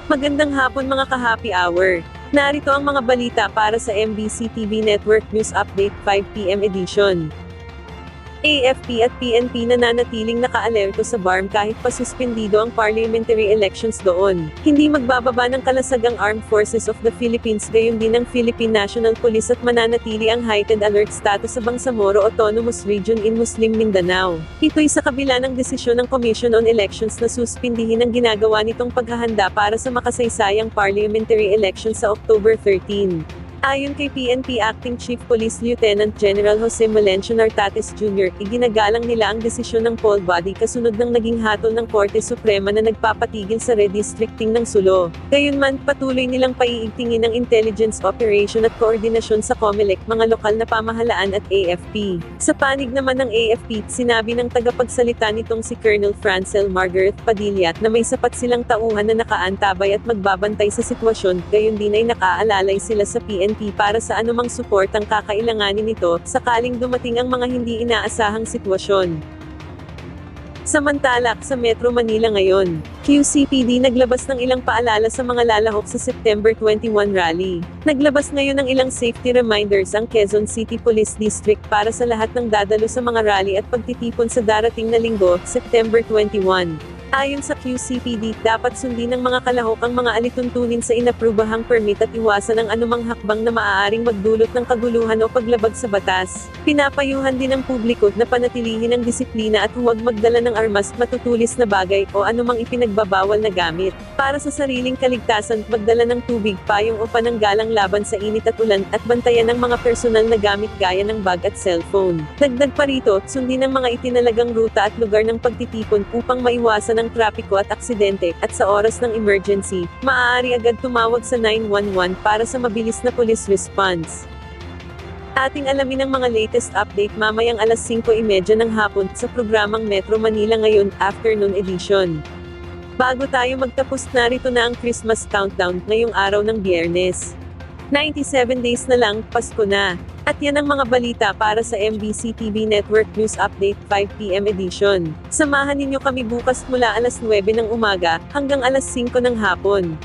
Magandang hapon mga ka-happy hour. Narito ang mga balita para sa MBC TV Network News Update 5 PM edition. AFP at PNP nananatiling nakaalerto sa BARM kahit pa suspendido ang parliamentary elections doon. Hindi magbababa ng kalasag ang Armed Forces of the Philippines gayon din ang Philippine National Police at mananatili ang heightened alert status sa Bangsamoro Autonomous Region in Muslim Mindanao. Ito'y sa kabila ng desisyon ng Commission on Elections na suspindihin ang ginagawa nitong paghahanda para sa makasaysayang parliamentary elections sa October 13. Ayon kay PNP Acting Chief Police Lieutenant General Jose Melencio Nartates Jr., iginagalang nila ang desisyon ng poll body kasunod ng naging hatol ng Korte Suprema na nagpapatigil sa redistricting ng Sulo. Gayunman, patuloy nilang paiigtingin ang intelligence operation at koordinasyon sa COMELEC, mga lokal na pamahalaan at AFP. Sa panig naman ng AFP, sinabi ng tagapagsalita nitong si Colonel Francel Margaret Padilla na may sapat silang tauhan na nakaantabay at magbabantay sa sitwasyon, gayon din ay nakaalalay sila sa PNP para sa anumang suportang kakailanganin nito, sakaling dumating ang mga hindi inaasahang sitwasyon. Samantala, sa Metro Manila ngayon, QCPD naglabas ng ilang paalala sa mga lalahok sa September 21 rally. Naglabas ngayon ng ilang safety reminders ang Quezon City Police District para sa lahat ng dadalo sa mga rally at pagtitipon sa darating na linggo, September 21. Ayon sa QCPD, dapat sundin ng mga kalahok ang mga alituntunin sa inaprubahang permit at iwasan ang anumang hakbang na maaaring magdulot ng kaguluhan o paglabag sa batas. Pinapayuhan din ng publiko na panatilihin ang disiplina at huwag magdala ng armas, matutulis na bagay, o anumang ipinagbabawal na gamit. Para sa sariling kaligtasan, magdala ng tubig, payong o pananggalang laban sa init at ulan, at bantayan ang mga personal na gamit gaya ng bag at cellphone. Dagdag pa rito, sundin ang mga itinalagang ruta at lugar ng pagtitipon upang maiwasan ng trapiko at aksidente, at sa oras ng emergency, maaari agad tumawag sa 911 para sa mabilis na police response. Ating alamin ang mga latest update mamayang alas 5:30 ng hapon sa programang Metro Manila Ngayon, Afternoon Edition. Bago tayo magtapos, narito na ang Christmas countdown ngayong araw ng Biyernes. 97 days na lang, Pasko na. At yan ang mga balita para sa MBC TV Network News Update 5 PM edition. Samahan ninyo kami bukas mula alas 9 ng umaga, hanggang alas 5 ng hapon.